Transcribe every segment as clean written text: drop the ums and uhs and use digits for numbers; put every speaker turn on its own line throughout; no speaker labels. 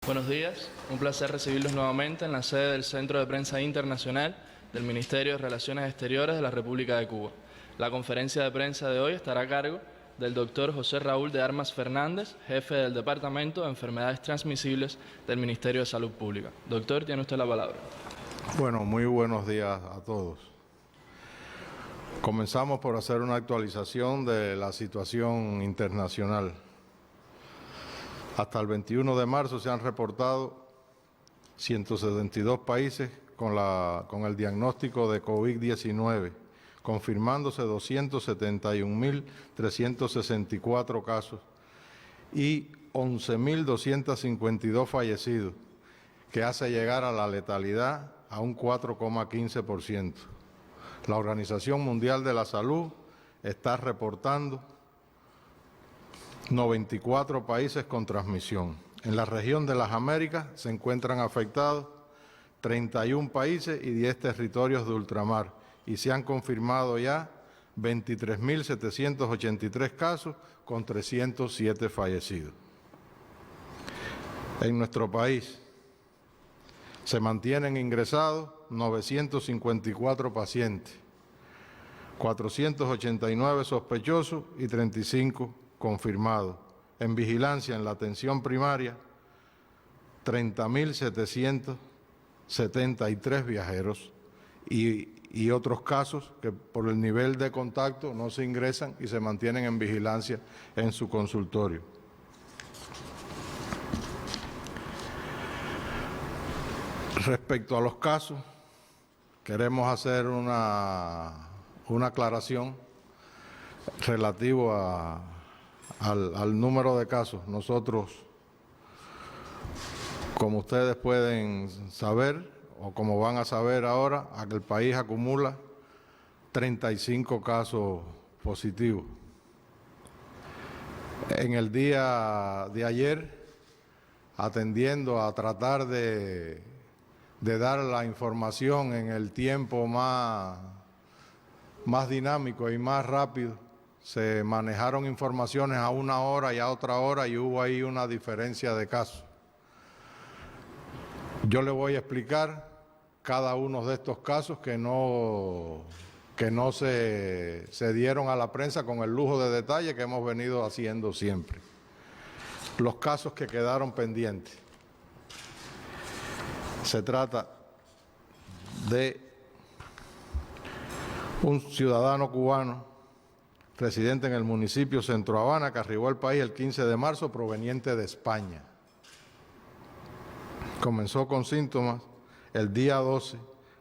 Buenos días, un placer recibirlos nuevamente en la sede del Centro de Prensa Internacional del Ministerio de Relaciones Exteriores de la República de Cuba. La conferencia de prensa de hoy estará a cargo del doctor José Raúl de Armas Fernández, jefe del Departamento de Enfermedades Transmisibles del Ministerio de Salud Pública. Doctor, tiene usted la palabra.
Bueno, muy buenos días a todos. Comenzamos por hacer una actualización de la situación internacional. Hasta el 21 de marzo se han reportado 172 países con el diagnóstico de COVID-19, confirmándose 271.364 casos y 11.252 fallecidos, que hace llegar a la letalidad a un 4,15%. La Organización Mundial de la Salud está reportando 94 países con transmisión. En la región de las Américas se encuentran afectados 31 países y 10 territorios de ultramar y se han confirmado ya 23.783 casos con 307 fallecidos. En nuestro país se mantienen ingresados 954 pacientes, 489 sospechosos y 35 confirmados. En vigilancia en la atención primaria, 30.773 viajeros y otros casos que por el nivel de contacto no se ingresan y se mantienen en vigilancia en su consultorio. Respecto a los casos, queremos hacer una aclaración relativo al número de casos. Nosotros, como ustedes pueden saber, o como van a saber ahora, el país acumula 35 casos positivos. En el día de ayer, atendiendo a tratar de dar la información en el tiempo más dinámico y más rápido, se manejaron informaciones a una hora y a otra hora y hubo ahí una diferencia de casos. Yo le voy a explicar cada uno de estos casos que no se dieron a la prensa con el lujo de detalle que hemos venido haciendo siempre. Los casos que quedaron pendientes. Se trata de un ciudadano cubano residente en el municipio Centro Habana que arribó al país el 15 de marzo proveniente de España. Comenzó con síntomas el día 12,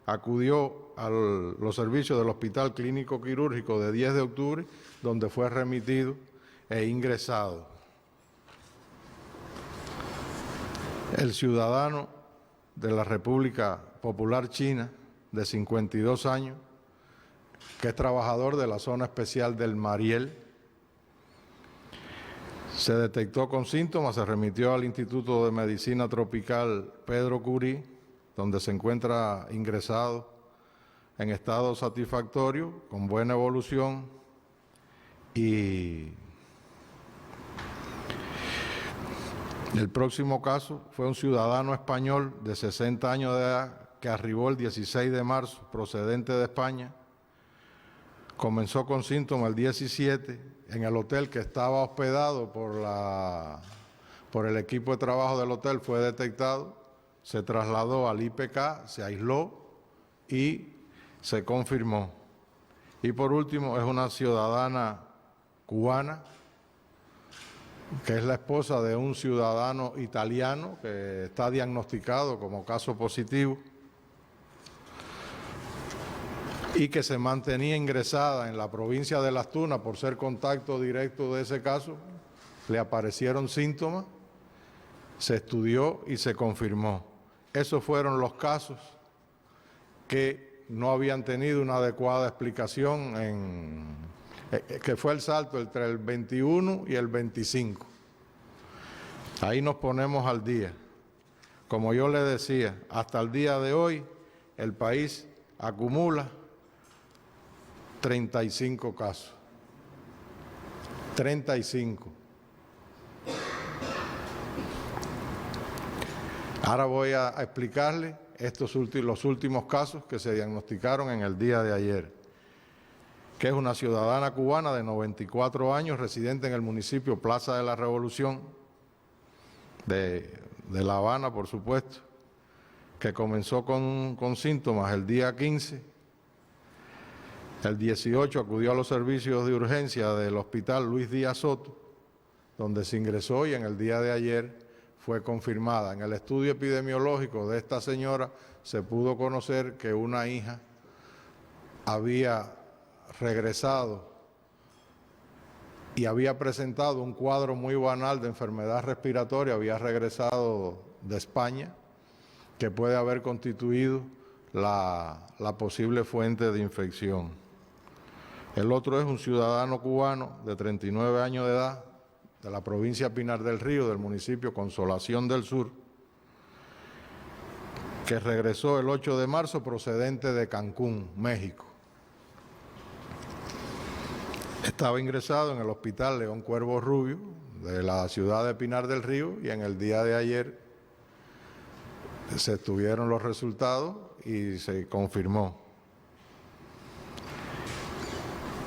acudió a los servicios del Hospital Clínico Quirúrgico de 10 de octubre, donde fue remitido e ingresado. El ciudadano de la República Popular China, de 52 años, que es trabajador de la zona especial del Mariel, se detectó con síntomas, se remitió al Instituto de Medicina Tropical Pedro Curí, donde se encuentra ingresado en estado satisfactorio, con buena evolución, y el próximo caso fue un ciudadano español de 60 años de edad que arribó el 16 de marzo procedente de España. Comenzó con síntomas el 17 en el hotel que estaba hospedado por el equipo de trabajo del hotel, fue detectado, se trasladó al IPK, se aisló y se confirmó. Y por último es una ciudadana cubana que es la esposa de un ciudadano italiano que está diagnosticado como caso positivo y que se mantenía ingresada en la provincia de Las Tunas por ser contacto directo de ese caso. Le aparecieron síntomas, se estudió y se confirmó. Esos fueron los casos que no habían tenido una adecuada explicación, que fue el salto entre el 21 y el 25. Ahí nos ponemos al día. Como yo le decía, hasta el día de hoy el país acumula 35 casos. 35. Ahora voy a explicarles los últimos casos que se diagnosticaron en el día de ayer, que es una ciudadana cubana de 94 años, residente en el municipio Plaza de la Revolución, de La Habana, por supuesto, que comenzó con síntomas el día 15. El 18 acudió a los servicios de urgencia del Hospital Luis Díaz Soto, donde se ingresó y en el día de ayer fue confirmada. En el estudio epidemiológico de esta señora se pudo conocer que una hija había regresado y había presentado un cuadro muy banal de enfermedad respiratoria, había regresado de España, que puede haber constituido la posible fuente de infección. El otro es un ciudadano cubano de 39 años de edad, de la provincia Pinar del Río, del municipio Consolación del Sur, que regresó el 8 de marzo procedente de Cancún, México. Estaba ingresado en el Hospital León Cuervo Rubio de la ciudad de Pinar del Río y en el día de ayer se tuvieron los resultados y se confirmó.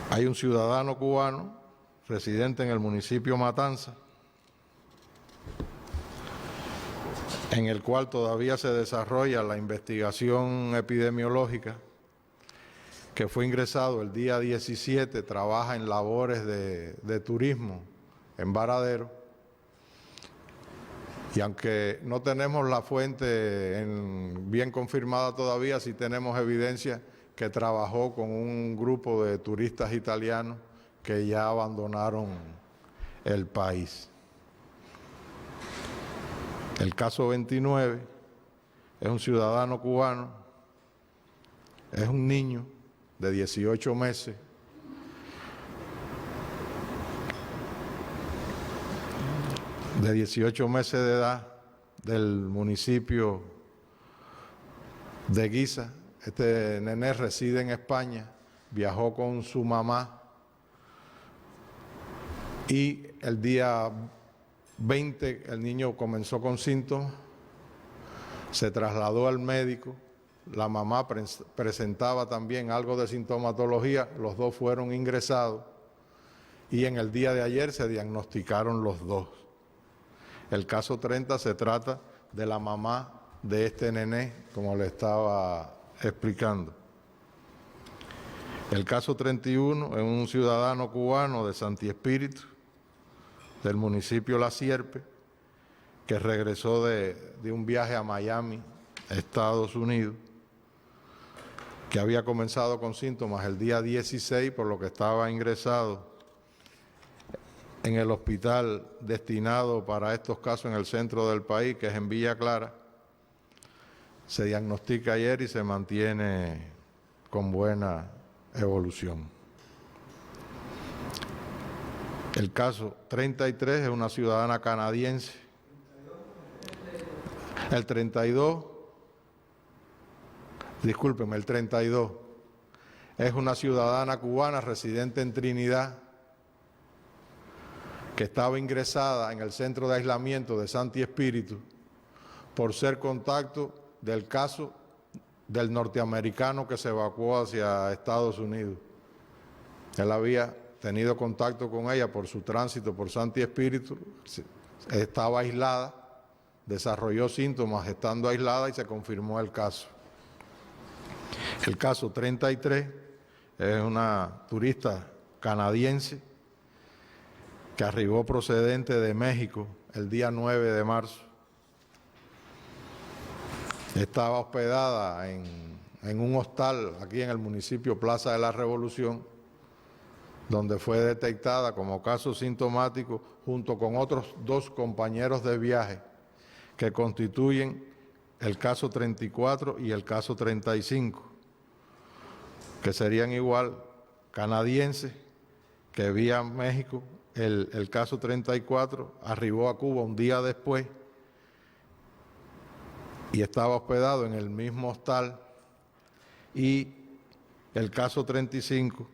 Hay un ciudadano cubano residente en el municipio Matanza, en el cual todavía se desarrolla la investigación epidemiológica, que fue ingresado el día 17, trabaja en labores de turismo en Varadero, y aunque no tenemos la fuente bien confirmada todavía, sí tenemos evidencia que trabajó con un grupo de turistas italianos que ya abandonaron el país. El caso 29 es un ciudadano cubano, es un niño de 18 meses, de edad, del municipio de Guisa. Este nené reside en España, viajó con su mamá y el día 20 el niño comenzó con síntomas, se trasladó al médico, la mamá presentaba también algo de sintomatología, los dos fueron ingresados y en el día de ayer se diagnosticaron los dos. El caso 30 se trata de la mamá de este nené, como le estaba explicando. El caso 31 es un ciudadano cubano de Santi Espíritu, del municipio La Sierpe, que regresó de un viaje a Miami, Estados Unidos, que había comenzado con síntomas el día 16, por lo que estaba ingresado en el hospital destinado para estos casos en el centro del país, que es en Villa Clara. Se diagnostica ayer y se mantiene con buena evolución. El caso 33 es una ciudadana canadiense. El 32 es una ciudadana cubana residente en Trinidad, que estaba ingresada en el centro de aislamiento de Santi Espíritu por ser contacto del caso del norteamericano que se evacuó hacia Estados Unidos. Él había tenido contacto con ella por su tránsito por Santi Espíritu, estaba aislada, desarrolló síntomas estando aislada y se confirmó el caso. El caso 33 es una turista canadiense que arribó procedente de México el día 9 de marzo. Estaba hospedada en un hostal aquí en el municipio Plaza de la Revolución, donde fue detectada como caso sintomático junto con otros 2 compañeros de viaje que constituyen el caso 34 y el caso 35, que serían igual canadienses que vía México. El caso 34 arribó a Cuba un día después y estaba hospedado en el mismo hostal, y el caso 35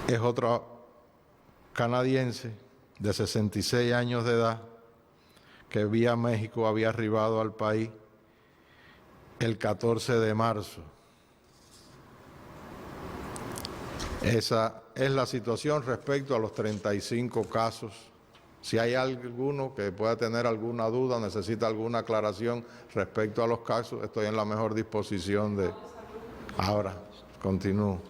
es otro canadiense de 66 años de edad, que vía México había arribado al país el 14 de marzo. Esa es la situación respecto a los 35 casos. Si hay alguno que pueda tener alguna duda, necesita alguna aclaración respecto a los casos, estoy en la mejor disposición de... Ahora, continúo.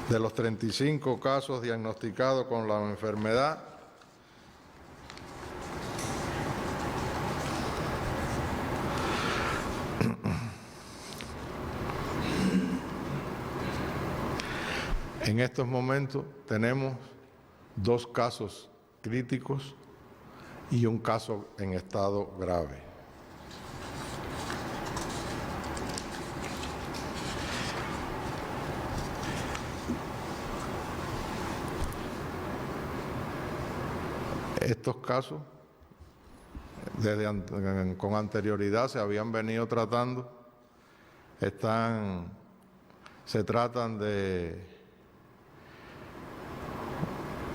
De los 35 casos diagnosticados con la enfermedad, en estos momentos tenemos 2 casos críticos y un caso en estado grave. Estos casos, con anterioridad, se habían venido tratando. Se tratan de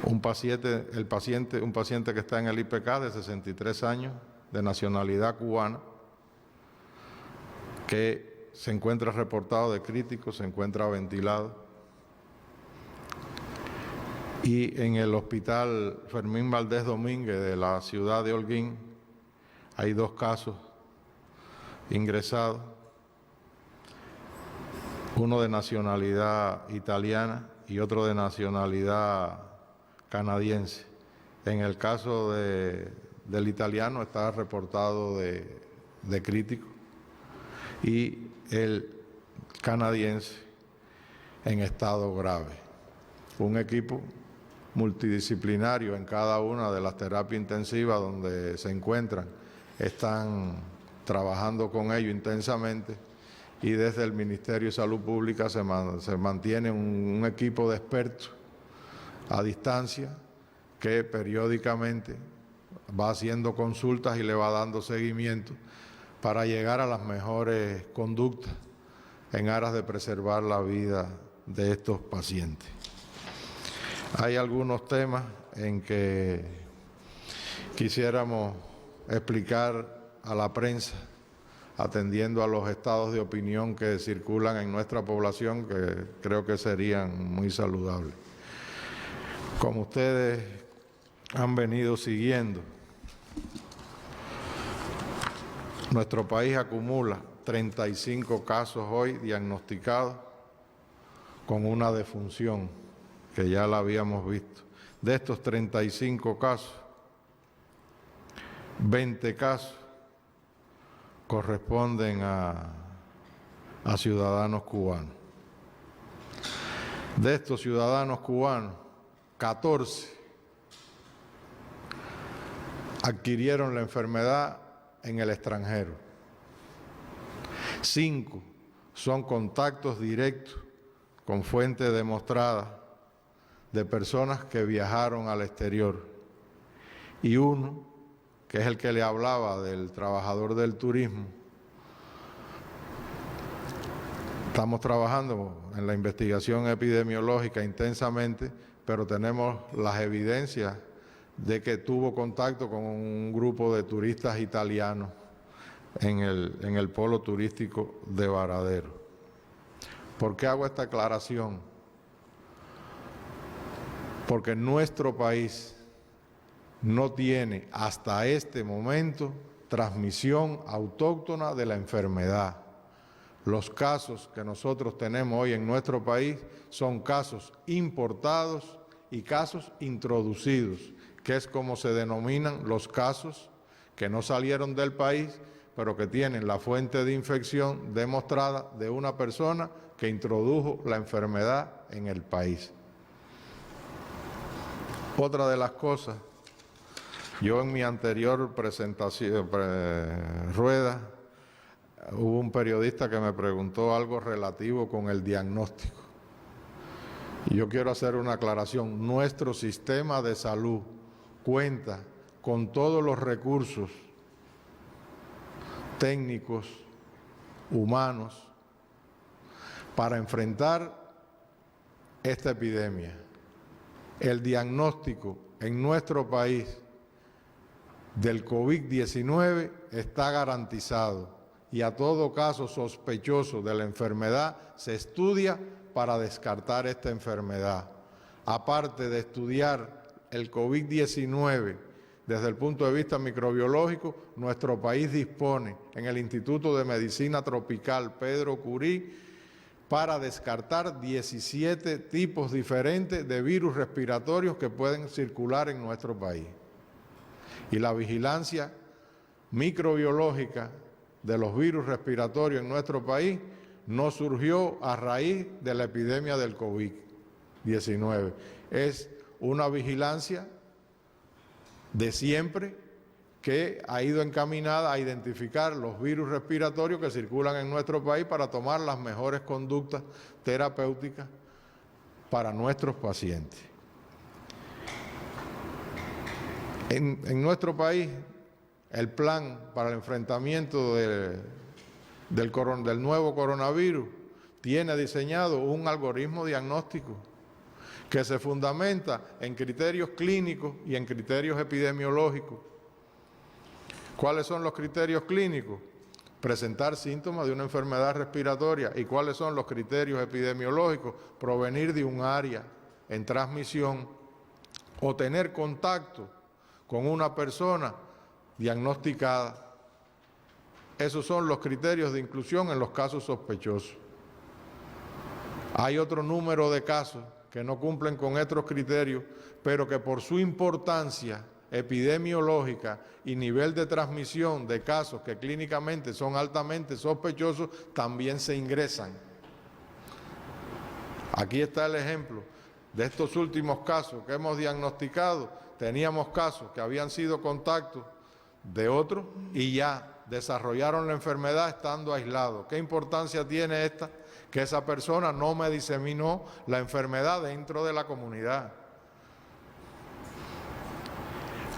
un paciente que está en el IPK de 63 años, de nacionalidad cubana, que se encuentra reportado de crítico, se encuentra ventilado. Y en el hospital Fermín Valdés Domínguez de la ciudad de Holguín hay 2 casos ingresados, uno de nacionalidad italiana y otro de nacionalidad canadiense. En el caso del italiano está reportado de crítico y el canadiense en estado grave. Un equipo multidisciplinario en cada una de las terapias intensivas donde se encuentran, están trabajando con ello intensamente, y desde el Ministerio de Salud Pública se mantiene un equipo de expertos a distancia que periódicamente va haciendo consultas y le va dando seguimiento para llegar a las mejores conductas en aras de preservar la vida de estos pacientes. Hay algunos temas en que quisiéramos explicar a la prensa, atendiendo a los estados de opinión que circulan en nuestra población, que creo que serían muy saludables. Como ustedes han venido siguiendo, nuestro país acumula 35 casos hoy diagnosticados con una defunción, que ya la habíamos visto. De estos 35 casos, 20 casos corresponden a ciudadanos cubanos. De estos ciudadanos cubanos, 14 adquirieron la enfermedad en el extranjero. 5 son contactos directos con fuentes demostradas de personas que viajaron al exterior. Y 1, que es el que le hablaba del trabajador del turismo. Estamos trabajando en la investigación epidemiológica intensamente, pero tenemos las evidencias de que tuvo contacto con un grupo de turistas italianos en el polo turístico de Varadero. ¿Por qué hago esta aclaración? Porque nuestro país no tiene hasta este momento transmisión autóctona de la enfermedad. Los casos que nosotros tenemos hoy en nuestro país son casos importados y casos introducidos, que es como se denominan los casos que no salieron del país, pero que tienen la fuente de infección demostrada de una persona que introdujo la enfermedad en el país. Otra de las cosas, yo en mi anterior presentación, rueda, hubo un periodista que me preguntó algo relativo con el diagnóstico. Y yo quiero hacer una aclaración. Nuestro sistema de salud cuenta con todos los recursos técnicos, humanos, para enfrentar esta epidemia. El diagnóstico en nuestro país del COVID-19 está garantizado y a todo caso sospechoso de la enfermedad se estudia para descartar esta enfermedad. Aparte de estudiar el COVID-19 desde el punto de vista microbiológico, nuestro país dispone en el Instituto de Medicina Tropical Pedro Curí para descartar 17 tipos diferentes de virus respiratorios que pueden circular en nuestro país. Y la vigilancia microbiológica de los virus respiratorios en nuestro país no surgió a raíz de la epidemia del COVID-19. Es una vigilancia de siempre que ha ido encaminada a identificar los virus respiratorios que circulan en nuestro país para tomar las mejores conductas terapéuticas para nuestros pacientes. En nuestro país, el plan para el enfrentamiento del nuevo coronavirus tiene diseñado un algoritmo diagnóstico que se fundamenta en criterios clínicos y en criterios epidemiológicos. ¿Cuáles son los criterios clínicos? Presentar síntomas de una enfermedad respiratoria. ¿Y cuáles son los criterios epidemiológicos? Provenir de un área en transmisión o tener contacto con una persona diagnosticada. Esos son los criterios de inclusión en los casos sospechosos. Hay otro número de casos que no cumplen con estos criterios, pero que por su importancia epidemiológica y nivel de transmisión de casos que clínicamente son altamente sospechosos, también se ingresan. Aquí está el ejemplo de estos últimos casos que hemos diagnosticado. Teníamos casos que habían sido contactos de otros y ya desarrollaron la enfermedad estando aislados. ¿Qué importancia tiene esta? Que esa persona no me diseminó la enfermedad dentro de la comunidad.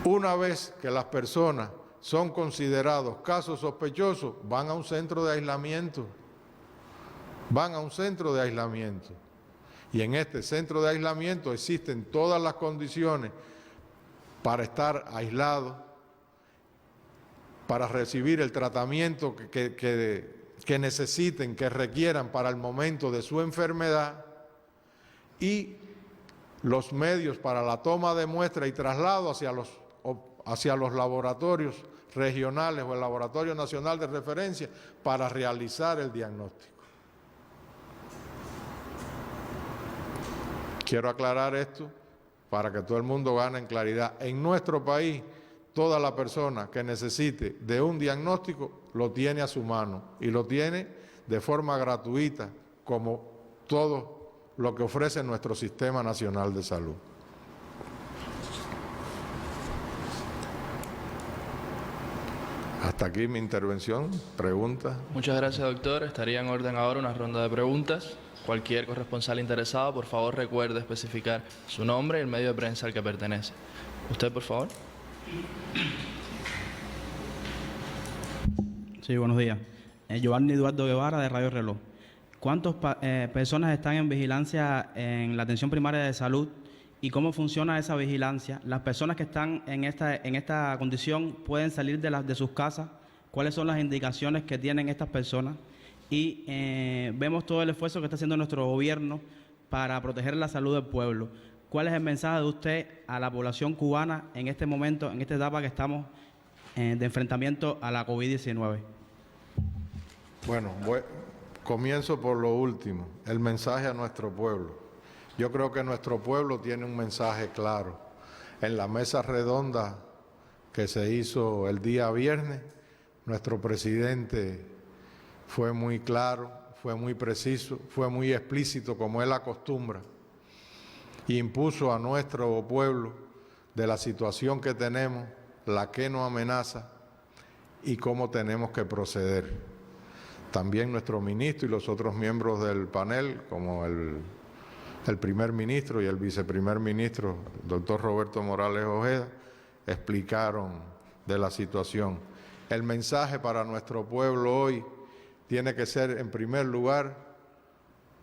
Una vez que las personas son considerados casos sospechosos, van a un centro de aislamiento. Van a un centro de aislamiento. Y en este centro de aislamiento existen todas las condiciones para estar aislados, para recibir el tratamiento que necesiten, que requieran para el momento de su enfermedad y los medios para la toma de muestra y traslado hacia los laboratorios regionales o el Laboratorio Nacional de Referencia para realizar el diagnóstico. Quiero aclarar esto para que todo el mundo gane en claridad. En nuestro país, toda la persona que necesite de un diagnóstico lo tiene a su mano y lo tiene de forma gratuita, como todo lo que ofrece nuestro Sistema Nacional de Salud. Hasta aquí mi intervención. ¿Preguntas?
Muchas gracias, doctor. Estaría en orden ahora una ronda de preguntas. Cualquier corresponsal interesado, por favor, recuerde especificar su nombre y el medio de prensa al que pertenece. Usted, por favor.
Sí, buenos días. Giovanni Eduardo Guevara, de Radio Reloj. ¿Cuántas personas están en vigilancia en la atención primaria de salud y cómo funciona esa vigilancia? ¿Las personas que están en esta condición pueden salir de sus casas? ¿Cuáles son las indicaciones que tienen estas personas? Y vemos todo el esfuerzo que está haciendo nuestro gobierno para proteger la salud del pueblo. ¿Cuál es el mensaje de usted a la población cubana en este momento, en esta etapa que estamos de enfrentamiento a la COVID-19?
Bueno, comienzo por lo último, el mensaje a nuestro pueblo. Yo creo que nuestro pueblo tiene un mensaje claro. En la mesa redonda que se hizo el día viernes, nuestro presidente fue muy claro, fue muy preciso, fue muy explícito como él acostumbra, y impuso a nuestro pueblo de la situación que tenemos, la que nos amenaza y cómo tenemos que proceder. También nuestro ministro y los otros miembros del panel, como el primer ministro y el viceprimer ministro, el doctor Roberto Morales Ojeda, explicaron de la situación. El mensaje para nuestro pueblo hoy tiene que ser, en primer lugar,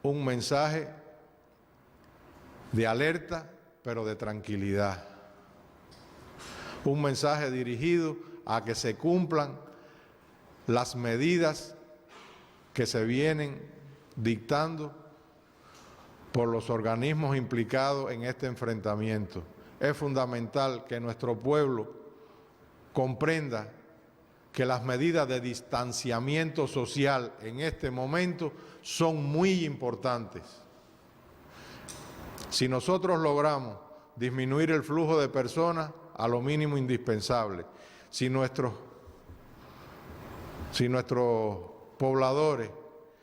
un mensaje de alerta, pero de tranquilidad. Un mensaje dirigido a que se cumplan las medidas que se vienen dictando por los organismos implicados en este enfrentamiento. Es fundamental que nuestro pueblo comprenda que las medidas de distanciamiento social en este momento son muy importantes. Si nosotros logramos disminuir el flujo de personas a lo mínimo indispensable, si nuestros pobladores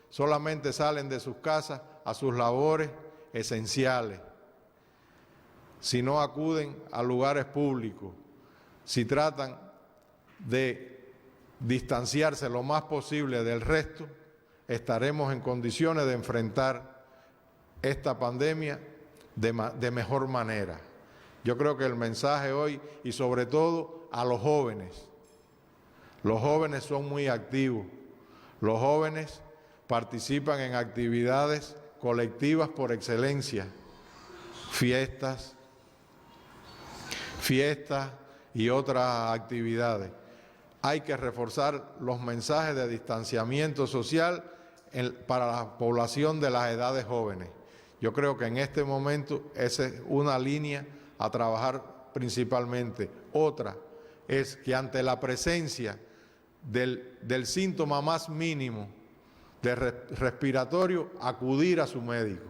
solamente salen de sus casas a sus labores esenciales, si no acuden a lugares públicos, si tratan de distanciarse lo más posible del resto, estaremos en condiciones de enfrentar esta pandemia de mejor manera. Yo creo que el mensaje hoy, y sobre todo a los jóvenes son muy activos, los jóvenes participan en actividades colectivas por excelencia, fiestas y otras actividades. Hay que reforzar los mensajes de distanciamiento social para la población de las edades jóvenes. Yo creo que en este momento esa es una línea a trabajar principalmente. Otra es que ante la presencia del síntoma más mínimo de respiratorio, acudir a su médico,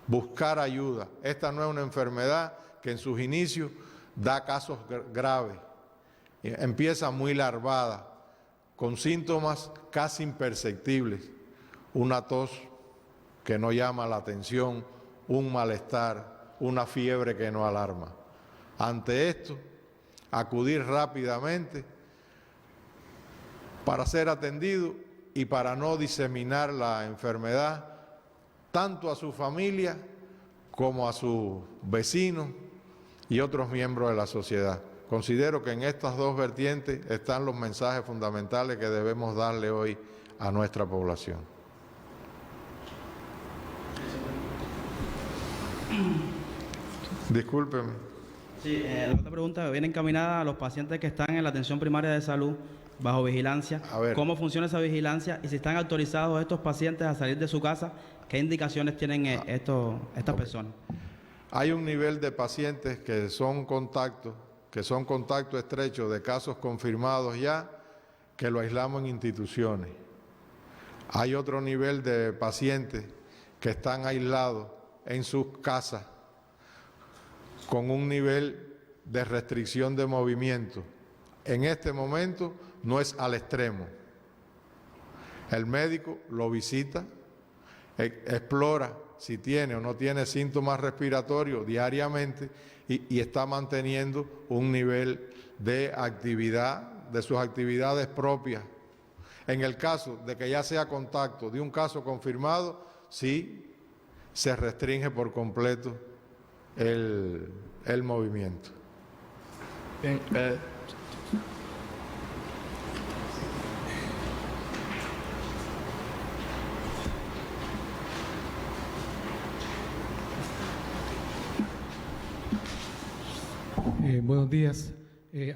buscar ayuda. Esta no es una enfermedad que en sus inicios da casos graves, empieza muy larvada, con síntomas casi imperceptibles, una tos que no llama la atención, un malestar, una fiebre que no alarma. Ante esto, acudir rápidamente para ser atendido y para no diseminar la enfermedad tanto a su familia como a sus vecinos y otros miembros de la sociedad. Considero que en estas dos vertientes están los mensajes fundamentales que debemos darle hoy a nuestra población. Discúlpeme.
Sí, la otra pregunta viene encaminada a los pacientes que están en la atención primaria de salud bajo vigilancia. ¿Cómo funciona esa vigilancia y si están autorizados estos pacientes a salir de su casa? ¿Qué indicaciones tienen estas personas?
Hay un nivel de pacientes que son contactos estrechos de casos confirmados ya, que lo aislamos en instituciones. Hay otro nivel de pacientes que están aislados en sus casas con un nivel de restricción de movimiento. En este momento no es al extremo. El médico lo visita, explora si tiene o no tiene síntomas respiratorios diariamente y está manteniendo un nivel de actividad, de sus actividades propias. En el caso de que ya sea contacto de un caso confirmado, sí se restringe por completo el movimiento.
Bien,
buenos días.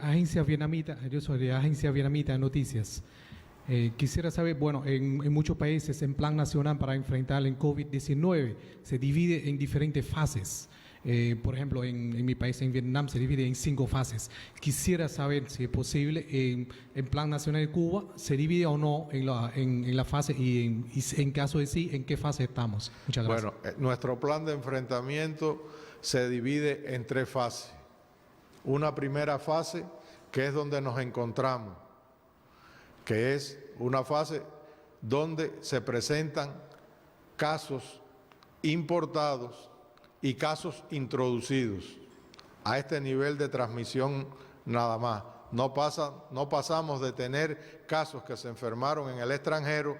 Agencia Vietnamita, yo soy de Agencia Vietnamita de Noticias. Quisiera saber, bueno, en muchos países el Plan Nacional para enfrentar el COVID-19 se divide en diferentes fases. Por ejemplo, en mi país, en Vietnam, se divide en 5 fases. Quisiera saber si es posible, en Plan Nacional de Cuba, ¿se divide o no en la fase? Y en caso de sí, ¿en qué fase estamos? Muchas gracias.
Bueno, nuestro plan de enfrentamiento se divide en 3 fases. Una primera fase, que es donde nos encontramos, que es una fase donde se presentan casos importados y casos introducidos a este nivel de transmisión nada más. No pasamos de tener casos que se enfermaron en el extranjero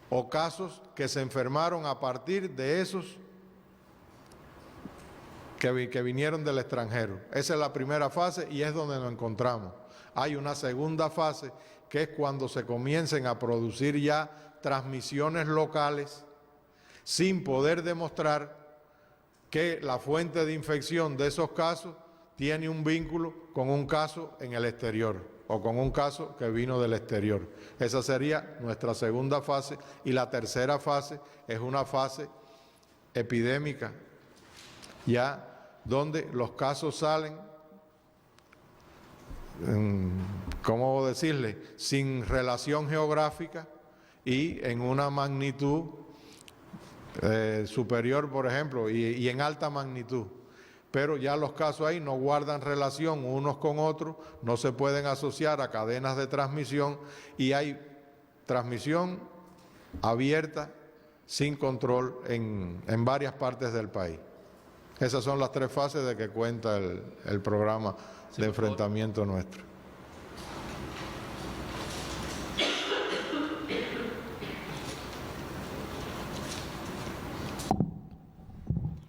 o casos que se enfermaron a partir de esos que vinieron del extranjero. Esa es la primera fase y es donde nos encontramos. Hay una segunda fase que es cuando se comiencen a producir ya transmisiones locales sin poder demostrar que la fuente de infección de esos casos tiene un vínculo con un caso en el exterior o con un caso que vino del exterior. Esa sería nuestra segunda fase y la tercera fase es una fase epidémica, ya donde los casos salen, ¿cómo decirle?, sin relación geográfica y en una magnitud superior, por ejemplo, y en alta magnitud. Pero ya los casos ahí no guardan relación unos con otros, no se pueden asociar a cadenas de transmisión y hay transmisión abierta sin control en varias partes del país. Esas son las tres fases de que cuenta el programa de enfrentamiento nuestro.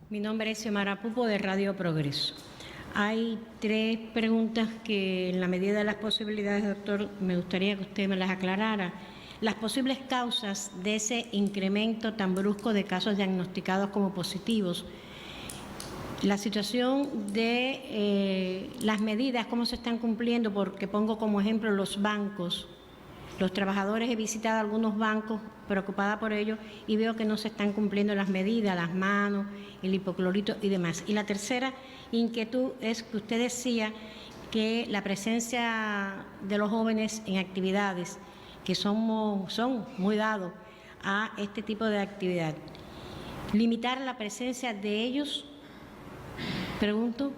Mi nombre es Xiomara Pupo de Radio Progreso. Hay tres preguntas que en la medida de las posibilidades, doctor, me gustaría que usted me las aclarara. Las posibles causas de ese incremento tan brusco de casos diagnosticados como positivos, la situación de las medidas, cómo se están cumpliendo, porque pongo como ejemplo los bancos. Los trabajadores, he visitado algunos bancos preocupada por ello y veo que no se están cumpliendo las medidas, las manos, el hipoclorito y demás. Y la tercera inquietud es que usted decía que la presencia de los jóvenes en actividades que son muy dados a este tipo de actividad. Limitar la presencia de ellos, pregunto,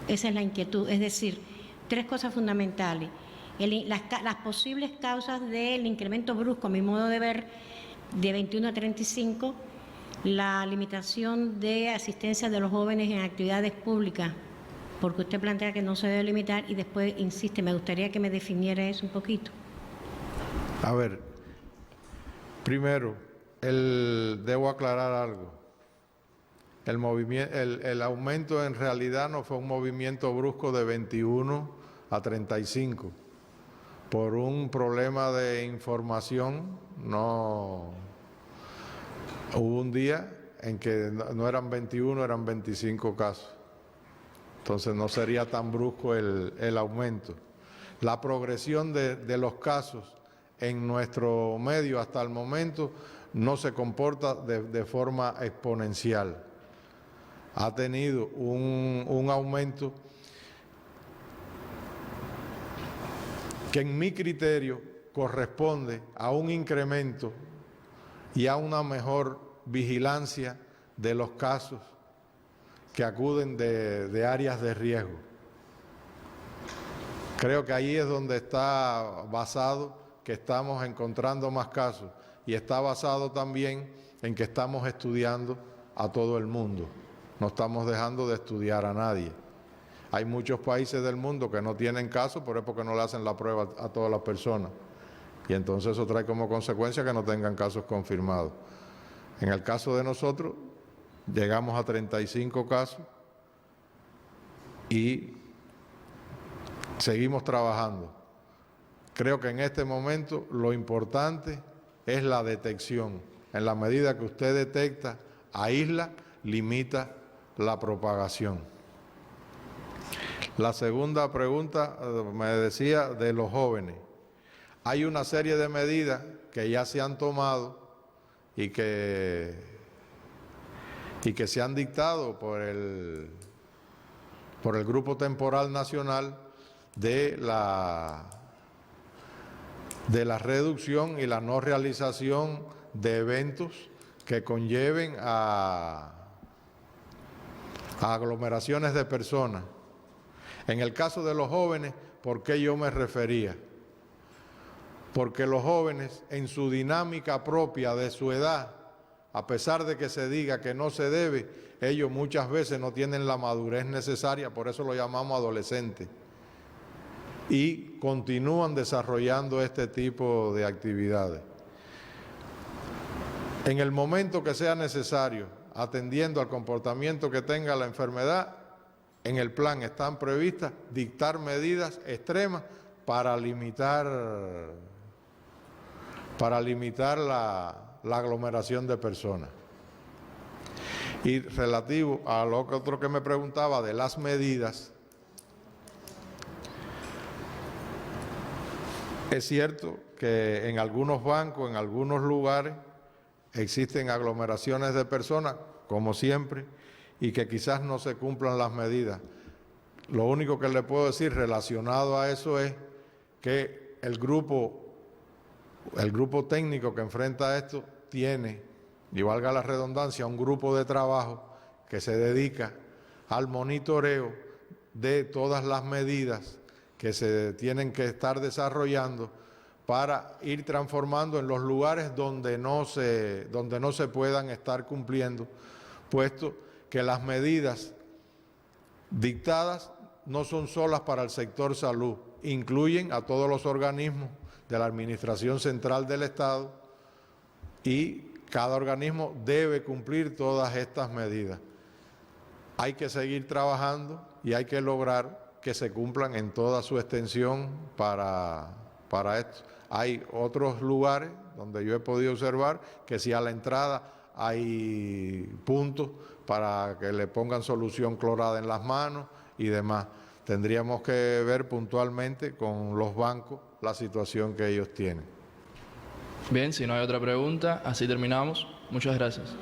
esa es la inquietud. Es decir, tres cosas fundamentales. Las posibles causas del incremento brusco, a mi modo de ver, de 21 a 35, la limitación de asistencia de los jóvenes en actividades públicas, porque usted plantea que no se debe limitar y después insiste, me gustaría que me definiera eso un poquito.
A ver, primero, debo aclarar algo. El aumento en realidad no fue un movimiento brusco de 21 a 35. Por un problema de información, no hubo un día en que no eran 21, eran 25 casos. Entonces no sería tan brusco el aumento. La progresión de los casos en nuestro medio hasta el momento no se comporta de forma exponencial. Ha tenido un aumento que en mi criterio corresponde a un incremento y a una mejor vigilancia de los casos que acuden de áreas de riesgo. Creo que ahí es donde está basado que estamos encontrando más casos y está basado también en que estamos estudiando a todo el mundo, no estamos dejando de estudiar a nadie. Hay muchos países del mundo que no tienen casos, pero es porque no le hacen la prueba a todas las personas. Y entonces eso trae como consecuencia que no tengan casos confirmados. En el caso de nosotros, llegamos a 35 casos y seguimos trabajando. Creo que en este momento lo importante es la detección. En la medida que usted detecta, aísla, limita la propagación. La segunda pregunta me decía de los jóvenes. Hay una serie de medidas que ya se han tomado y que se han dictado por el Grupo Temporal Nacional de la reducción y la no realización de eventos que conlleven a aglomeraciones de personas. En el caso de los jóvenes, ¿por qué yo me refería? Porque los jóvenes, en su dinámica propia de su edad, a pesar de que se diga que no se debe, ellos muchas veces no tienen la madurez necesaria, por eso lo llamamos adolescentes, y continúan desarrollando este tipo de actividades. En el momento que sea necesario atendiendo al comportamiento que tenga la enfermedad, en el plan están previstas dictar medidas extremas para limitar la aglomeración de personas. Y relativo a lo otro que me preguntaba de las medidas, es cierto que en algunos bancos, en algunos lugares, existen aglomeraciones de personas, como siempre, y que quizás no se cumplan las medidas. Lo único que le puedo decir relacionado a eso es que el grupo técnico que enfrenta esto tiene, y valga la redundancia, un grupo de trabajo que se dedica al monitoreo de todas las medidas que se tienen que estar desarrollando para ir transformando en los lugares donde no se puedan estar cumpliendo, puesto que las medidas dictadas no son solas para el sector salud, incluyen a todos los organismos de la Administración Central del Estado y cada organismo debe cumplir todas estas medidas. Hay que seguir trabajando y hay que lograr que se cumplan en toda su extensión para esto. Hay otros lugares donde yo he podido observar que si a la entrada hay puntos para que le pongan solución clorada en las manos y demás. Tendríamos que ver puntualmente con los bancos la situación que ellos tienen.
Bien, si no hay otra pregunta, así terminamos. Muchas gracias.